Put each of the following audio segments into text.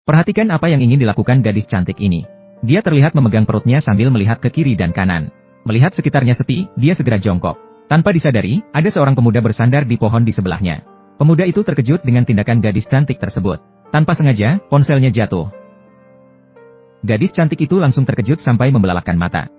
Perhatikan apa yang ingin dilakukan gadis cantik ini. Dia terlihat memegang perutnya sambil melihat ke kiri dan kanan. Melihat sekitarnya sepi, dia segera jongkok. Tanpa disadari, ada seorang pemuda bersandar di pohon di sebelahnya. Pemuda itu terkejut dengan tindakan gadis cantik tersebut. Tanpa sengaja, ponselnya jatuh. Gadis cantik itu langsung terkejut sampai membelalakkan mata.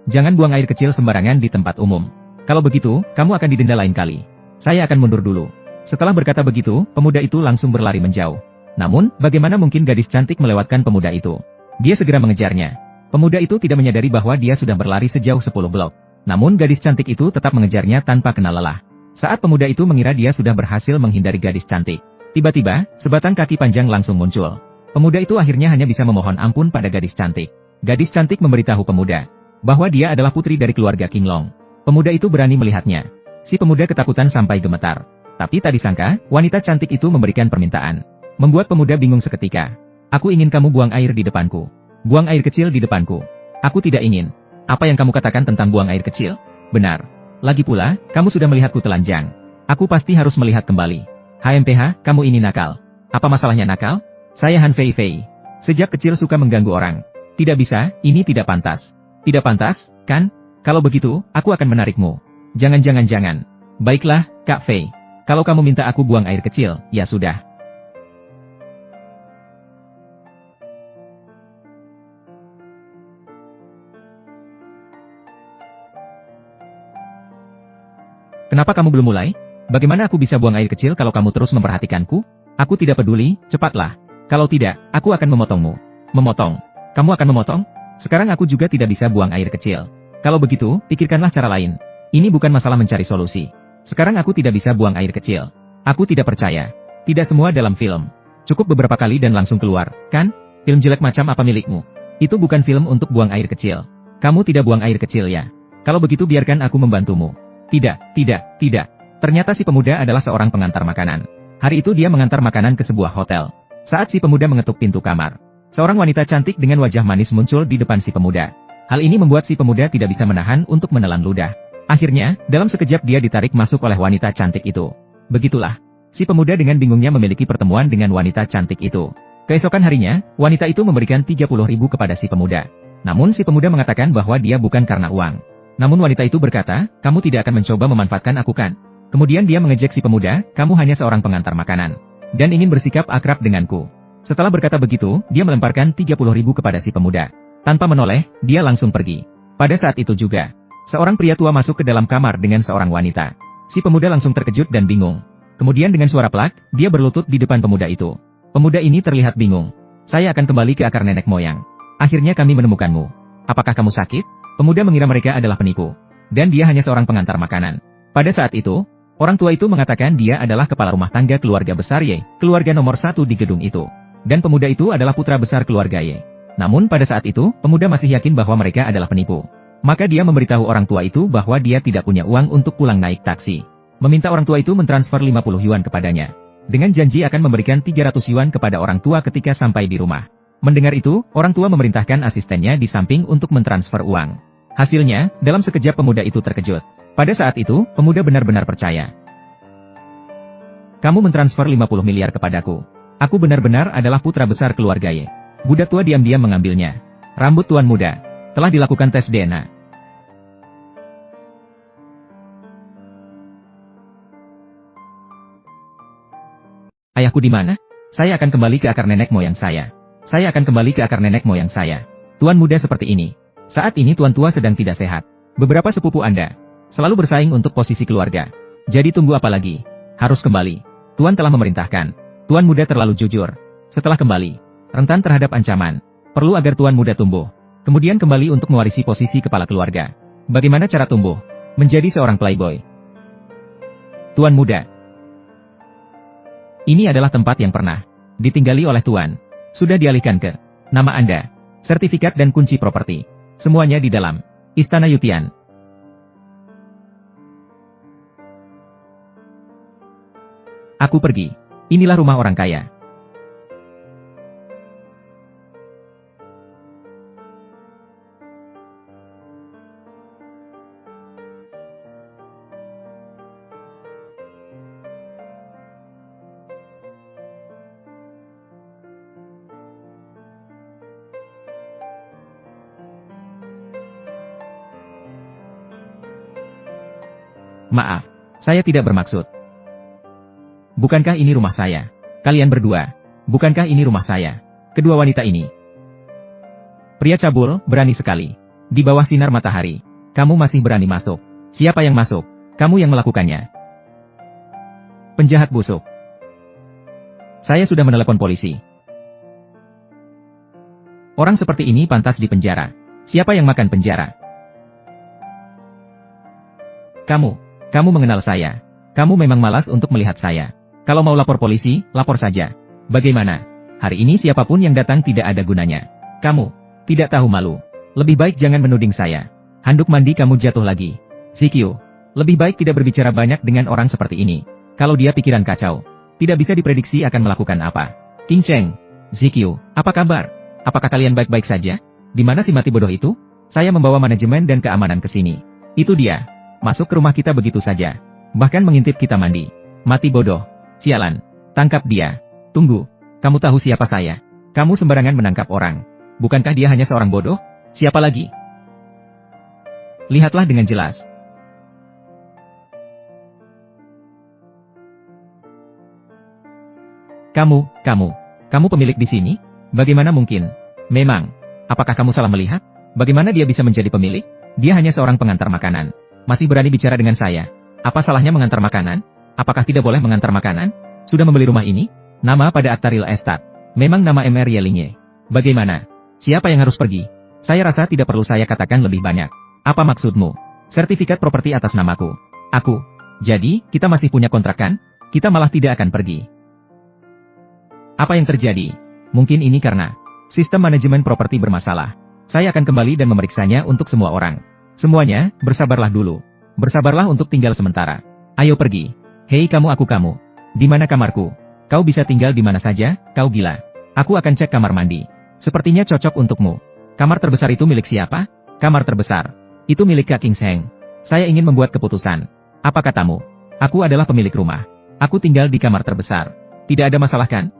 Jangan buang air kecil sembarangan di tempat umum. Kalau begitu, kamu akan didenda lain kali. Saya akan mundur dulu. Setelah berkata begitu, pemuda itu langsung berlari menjauh. Namun, bagaimana mungkin gadis cantik melewatkan pemuda itu? Dia segera mengejarnya. Pemuda itu tidak menyadari bahwa dia sudah berlari sejauh 10 blok. Namun gadis cantik itu tetap mengejarnya tanpa kenal lelah. Saat pemuda itu mengira dia sudah berhasil menghindari gadis cantik, tiba-tiba, sebatang kaki panjang langsung muncul. Pemuda itu akhirnya hanya bisa memohon ampun pada gadis cantik. Gadis cantik memberitahu pemuda bahwa dia adalah putri dari keluarga King Long. Pemuda itu berani melihatnya. Si pemuda ketakutan sampai gemetar. Tapi tak disangka, wanita cantik itu memberikan permintaan. Membuat pemuda bingung seketika. Aku ingin kamu buang air di depanku. Buang air kecil di depanku. Aku tidak ingin. Apa yang kamu katakan tentang buang air kecil? Benar. Lagi pula, kamu sudah melihatku telanjang. Aku pasti harus melihat kembali. HMPH, kamu ini nakal. Apa masalahnya nakal? Saya Han Fei Fei. Sejak kecil suka mengganggu orang. Tidak bisa, ini tidak pantas. Tidak pantas, kan? Kalau begitu, aku akan menarikmu. Jangan. Baiklah, Kak Fei. Kalau kamu minta aku buang air kecil, ya sudah. Kenapa kamu belum mulai? Bagaimana aku bisa buang air kecil kalau kamu terus memperhatikanku? Aku tidak peduli, cepatlah. Kalau tidak, aku akan memotongmu. Memotong? Kamu akan memotong? Sekarang aku juga tidak bisa buang air kecil. Kalau begitu, pikirkanlah cara lain. Ini bukan masalah mencari solusi. Sekarang aku tidak bisa buang air kecil. Aku tidak percaya. Tidak semua dalam film. Cukup beberapa kali dan langsung keluar, kan? Film jelek macam apa milikmu? Itu bukan film untuk buang air kecil. Kamu tidak buang air kecil ya? Kalau begitu biarkan aku membantumu. Tidak. Ternyata si pemuda adalah seorang pengantar makanan. Hari itu dia mengantar makanan ke sebuah hotel. Saat si pemuda mengetuk pintu kamar, seorang wanita cantik dengan wajah manis muncul di depan si pemuda. Hal ini membuat si pemuda tidak bisa menahan untuk menelan ludah. Akhirnya, dalam sekejap dia ditarik masuk oleh wanita cantik itu. Begitulah, si pemuda dengan bingungnya memiliki pertemuan dengan wanita cantik itu. Keesokan harinya, wanita itu memberikan 30.000 kepada si pemuda. Namun si pemuda mengatakan bahwa dia bukan karena uang. Namun wanita itu berkata, kamu tidak akan mencoba memanfaatkan aku kan? Kemudian dia mengejek si pemuda, kamu hanya seorang pengantar makanan. Dan ingin bersikap akrab denganku. Setelah berkata begitu, dia melemparkan 30.000 kepada si pemuda. Tanpa menoleh, dia langsung pergi. Pada saat itu juga, seorang pria tua masuk ke dalam kamar dengan seorang wanita. Si pemuda langsung terkejut dan bingung. Kemudian dengan suara pelak, dia berlutut di depan pemuda itu. Pemuda ini terlihat bingung. Saya akan kembali ke akar nenek moyang. Akhirnya kami menemukanmu. Apakah kamu sakit? Pemuda mengira mereka adalah penipu. Dan dia hanya seorang pengantar makanan. Pada saat itu, orang tua itu mengatakan dia adalah kepala rumah tangga keluarga besar Y, keluarga nomor 1 di gedung itu. Dan pemuda itu adalah putra besar keluarga Y. Namun pada saat itu, pemuda masih yakin bahwa mereka adalah penipu. Maka dia memberitahu orang tua itu bahwa dia tidak punya uang untuk pulang naik taksi. Meminta orang tua itu mentransfer 50 yuan kepadanya. Dengan janji akan memberikan 300 yuan kepada orang tua ketika sampai di rumah. Mendengar itu, orang tua memerintahkan asistennya di samping untuk mentransfer uang. Hasilnya, dalam sekejap pemuda itu terkejut. Pada saat itu, pemuda benar-benar percaya. Kamu mentransfer 50 miliar kepadaku. Aku benar-benar adalah putra besar keluarga Y. Budak tua diam-diam mengambilnya. Rambut tuan muda. Telah dilakukan tes DNA. Ayahku di mana? Saya akan kembali ke akar nenek moyang saya. Saya akan kembali ke akar nenek moyang saya. Tuan muda seperti ini. Saat ini tuan tua sedang tidak sehat. Beberapa sepupu Anda selalu bersaing untuk posisi keluarga. Jadi tunggu apa lagi? Harus kembali. Tuan telah memerintahkan. Tuan muda terlalu jujur. Setelah kembali, rentan terhadap ancaman. Perlu agar tuan muda tumbuh. Kemudian kembali untuk mewarisi posisi kepala keluarga. Bagaimana cara tumbuh? Menjadi seorang playboy. Tuan muda. Ini adalah tempat yang pernah ditinggali oleh tuan. Sudah dialihkan ke nama Anda, sertifikat dan kunci properti. Semuanya di dalam Istana Yutian. Aku pergi. Inilah rumah orang kaya. Maaf, saya tidak bermaksud. Bukankah ini rumah saya? Kalian berdua, bukankah ini rumah saya? Kedua wanita ini. Pria cabul, berani sekali. Di bawah sinar matahari, kamu masih berani masuk. Siapa yang masuk? Kamu yang melakukannya. Penjahat busuk. Saya sudah menelepon polisi. Orang seperti ini pantas dipenjara. Siapa yang makan penjara? Kamu mengenal saya. Kamu memang malas untuk melihat saya. Kalau mau lapor polisi, lapor saja. Bagaimana? Hari ini siapapun yang datang tidak ada gunanya. Kamu tidak tahu malu. Lebih baik jangan menuding saya. Handuk mandi kamu jatuh lagi. ZQ, lebih baik tidak berbicara banyak dengan orang seperti ini. Kalau dia pikiran kacau, tidak bisa diprediksi akan melakukan apa. King Cheng, ZQ, apa kabar? Apakah kalian baik-baik saja? Di mana si mati bodoh itu? Saya membawa manajemen dan keamanan ke sini. Itu dia. Masuk ke rumah kita begitu saja. Bahkan mengintip kita mandi. Mati bodoh. Sialan. Tangkap dia. Tunggu. Kamu tahu siapa saya? Kamu sembarangan menangkap orang. Bukankah dia hanya seorang bodoh? Siapa lagi? Lihatlah dengan jelas. Kamu pemilik di sini? Bagaimana mungkin? Memang. Apakah kamu salah melihat? Bagaimana dia bisa menjadi pemilik? Dia hanya seorang pengantar makanan. Masih berani bicara dengan saya. Apa salahnya mengantar makanan? Apakah tidak boleh mengantar makanan? Sudah membeli rumah ini? Nama pada akta real estate. Memang nama MR Yelinge. Bagaimana? Siapa yang harus pergi? Saya rasa tidak perlu saya katakan lebih banyak. Apa maksudmu? Sertifikat properti atas namaku. Aku. Jadi, kita masih punya kontrak kan? Kita malah tidak akan pergi. Apa yang terjadi? Mungkin ini karena sistem manajemen properti bermasalah. Saya akan kembali dan memeriksanya untuk semua orang. Semuanya, bersabarlah dulu. Bersabarlah untuk tinggal sementara. Ayo pergi. Hei kamu. Di mana kamarku? Kau bisa tinggal di mana saja, kau gila. Aku akan cek kamar mandi. Sepertinya cocok untukmu. Kamar terbesar itu milik siapa? Kamar terbesar. Itu milik Kak King Seng. Saya ingin membuat keputusan. Apa katamu? Aku adalah pemilik rumah. Aku tinggal di kamar terbesar. Tidak ada masalah kan?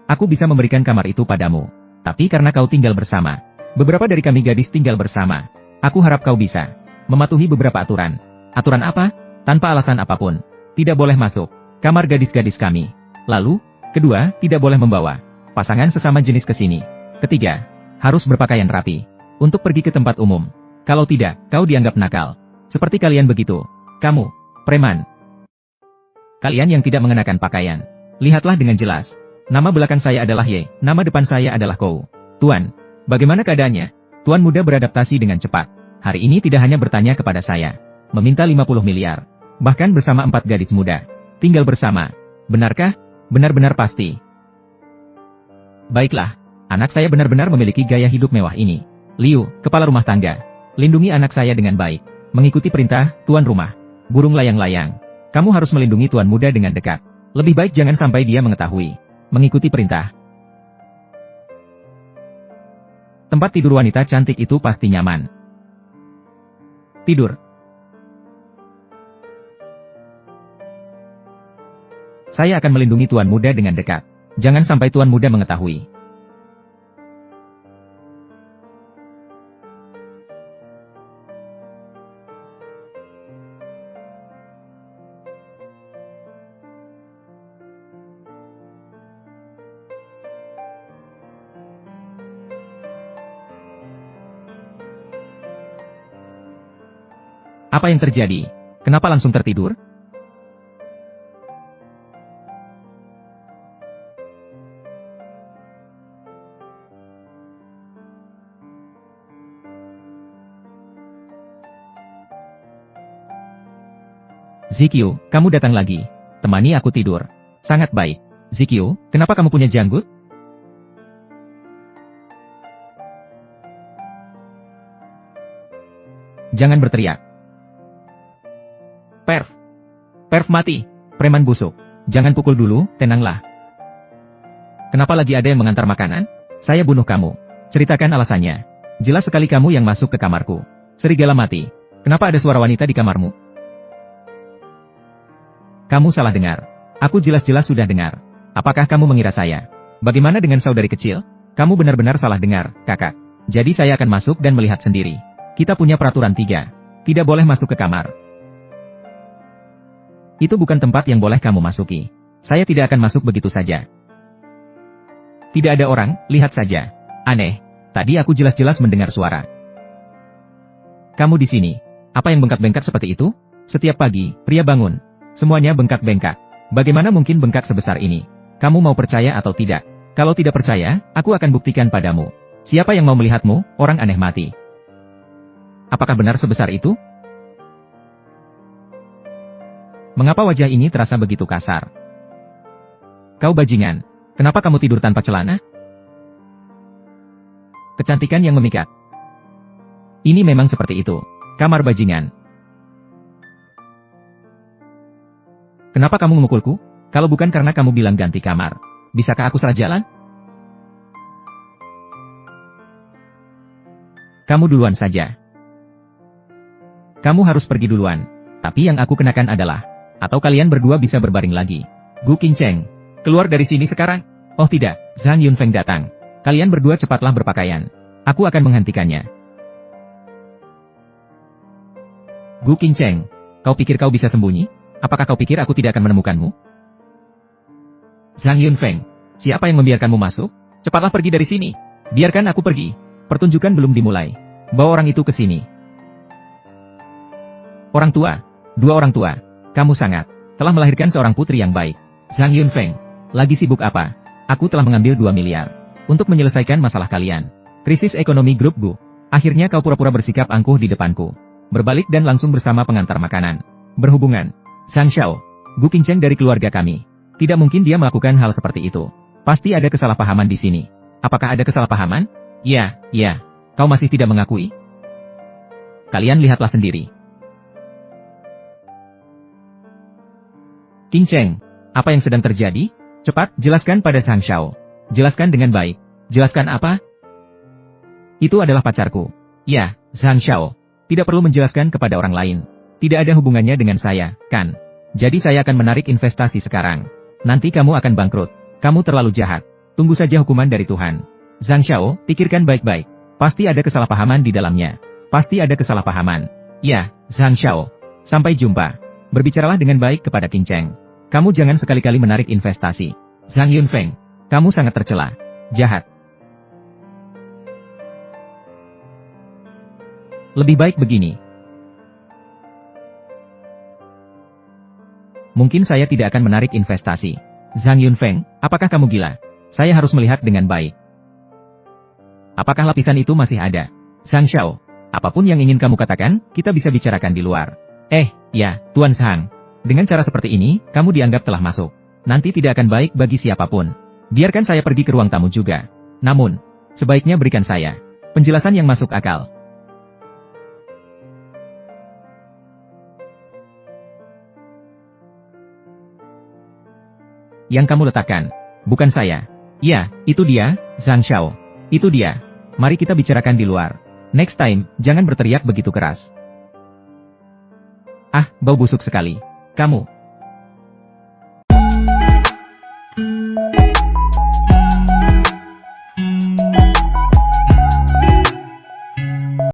Aku bisa memberikan kamar itu padamu. Tapi karena kau tinggal bersama, beberapa dari kami gadis tinggal bersama. Aku harap kau bisa mematuhi beberapa aturan. Aturan apa? Tanpa alasan apapun. Tidak boleh masuk kamar gadis-gadis kami. Lalu, kedua, tidak boleh membawa pasangan sesama jenis ke sini. Ketiga, harus berpakaian rapi untuk pergi ke tempat umum. Kalau tidak, kau dianggap nakal. Seperti kalian begitu. Kamu, preman. Kalian yang tidak mengenakan pakaian. Lihatlah dengan jelas. Nama belakang saya adalah Ye, nama depan saya adalah Kou. Tuan, bagaimana keadaannya? Tuan muda beradaptasi dengan cepat. Hari ini tidak hanya bertanya kepada saya, meminta 50 miliar. Bahkan bersama 4 gadis muda. Tinggal bersama. Benarkah? Benar-benar pasti. Baiklah, anak saya benar-benar memiliki gaya hidup mewah ini. Liu, kepala rumah tangga. Lindungi anak saya dengan baik. Mengikuti perintah, tuan rumah. Burung layang-layang. Kamu harus melindungi tuan muda dengan dekat. Lebih baik jangan sampai dia mengetahui. Mengikuti perintah. Tempat tidur wanita cantik itu pasti nyaman. Tidur. Saya akan melindungi tuan muda dengan dekat. Jangan sampai tuan muda mengetahui. Apa yang terjadi? Kenapa langsung tertidur? ZQ, kamu datang lagi. Temani aku tidur. Sangat baik. ZQ, kenapa kamu punya janggut? Jangan berteriak. Perf mati. Preman busuk. Jangan pukul dulu, tenanglah. Kenapa lagi ada yang mengantar makanan? Saya bunuh kamu. Ceritakan alasannya. Jelas sekali kamu yang masuk ke kamarku. Serigala mati. Kenapa ada suara wanita di kamarmu? Kamu salah dengar. Aku jelas-jelas sudah dengar. Apakah kamu mengira saya? Bagaimana dengan saudari kecil? Kamu benar-benar salah dengar, kakak. Jadi saya akan masuk dan melihat sendiri. Kita punya peraturan 3. Tidak boleh masuk ke kamar. Itu bukan tempat yang boleh kamu masuki. Saya tidak akan masuk begitu saja. Tidak ada orang, lihat saja. Aneh, tadi aku jelas-jelas mendengar suara. Kamu di sini. Apa yang bengkak-bengkak seperti itu? Setiap pagi, pria bangun. Semuanya bengkak-bengkak. Bagaimana mungkin bengkak sebesar ini? Kamu mau percaya atau tidak? Kalau tidak percaya, aku akan buktikan padamu. Siapa yang mau melihatmu, orang aneh mati. Apakah benar sebesar itu? Mengapa wajah ini terasa begitu kasar? Kau bajingan, kenapa kamu tidur tanpa celana? Kecantikan yang memikat. Ini memang seperti itu. Kamar bajingan. Kenapa kamu memukulku? Kalau bukan karena kamu bilang ganti kamar. Bisakah aku salah jalan? Kamu duluan saja. Kamu harus pergi duluan. Tapi yang aku kenakan adalah, atau kalian berdua bisa berbaring lagi. Gu Qingcheng, keluar dari sini sekarang. Oh tidak, Zhang Yunfeng datang. Kalian berdua cepatlah berpakaian. Aku akan menghentikannya. Gu Qingcheng, kau pikir kau bisa sembunyi? Apakah kau pikir aku tidak akan menemukanmu? Zhang Yunfeng, siapa yang membiarkanmu masuk? Cepatlah pergi dari sini. Biarkan aku pergi. Pertunjukan belum dimulai. Bawa orang itu ke sini. Orang tua, dua orang tua. Kamu sangat telah melahirkan seorang putri yang baik. Zhang Yunfeng, lagi sibuk apa? Aku telah mengambil 2 miliar untuk menyelesaikan masalah kalian. Krisis ekonomi grup Gu. Akhirnya kau pura-pura bersikap angkuh di depanku. Berbalik dan langsung bersama pengantar makanan. Berhubungan. Zhang Xiao, Gu Qingcheng dari keluarga kami. Tidak mungkin dia melakukan hal seperti itu. Pasti ada kesalahpahaman di sini. Apakah ada kesalahpahaman? Ya. Kau masih tidak mengakui? Kalian lihatlah sendiri. Qingcheng, apa yang sedang terjadi? Cepat, jelaskan pada Zhang Xiao. Jelaskan dengan baik. Jelaskan apa? Itu adalah pacarku. Ya, Zhang Xiao. Tidak perlu menjelaskan kepada orang lain. Tidak ada hubungannya dengan saya, kan? Jadi saya akan menarik investasi sekarang. Nanti kamu akan bangkrut. Kamu terlalu jahat. Tunggu saja hukuman dari Tuhan. Zhang Xiao, pikirkan baik-baik. Pasti ada kesalahpahaman di dalamnya. Pasti ada kesalahpahaman. Ya, Zhang Xiao. Sampai jumpa. Berbicaralah dengan baik kepada Qingcheng. Kamu jangan sekali-kali menarik investasi. Zhang Yunfeng, kamu sangat tercela. Jahat. Lebih baik begini. Mungkin saya tidak akan menarik investasi. Zhang Yunfeng, apakah kamu gila? Saya harus melihat dengan baik. Apakah lapisan itu masih ada? Zhang Xiao, apapun yang ingin kamu katakan, kita bisa bicarakan di luar. Ya, Tuan Zhang. Dengan cara seperti ini, kamu dianggap telah masuk. Nanti tidak akan baik bagi siapapun. Biarkan saya pergi ke ruang tamu juga. Namun, sebaiknya berikan saya penjelasan yang masuk akal. Yang kamu letakkan, bukan saya. Ya, itu dia, Zhang Xiao. Itu dia. Mari kita bicarakan di luar. Next time, jangan berteriak begitu keras. Ah, bau busuk sekali. Kamu,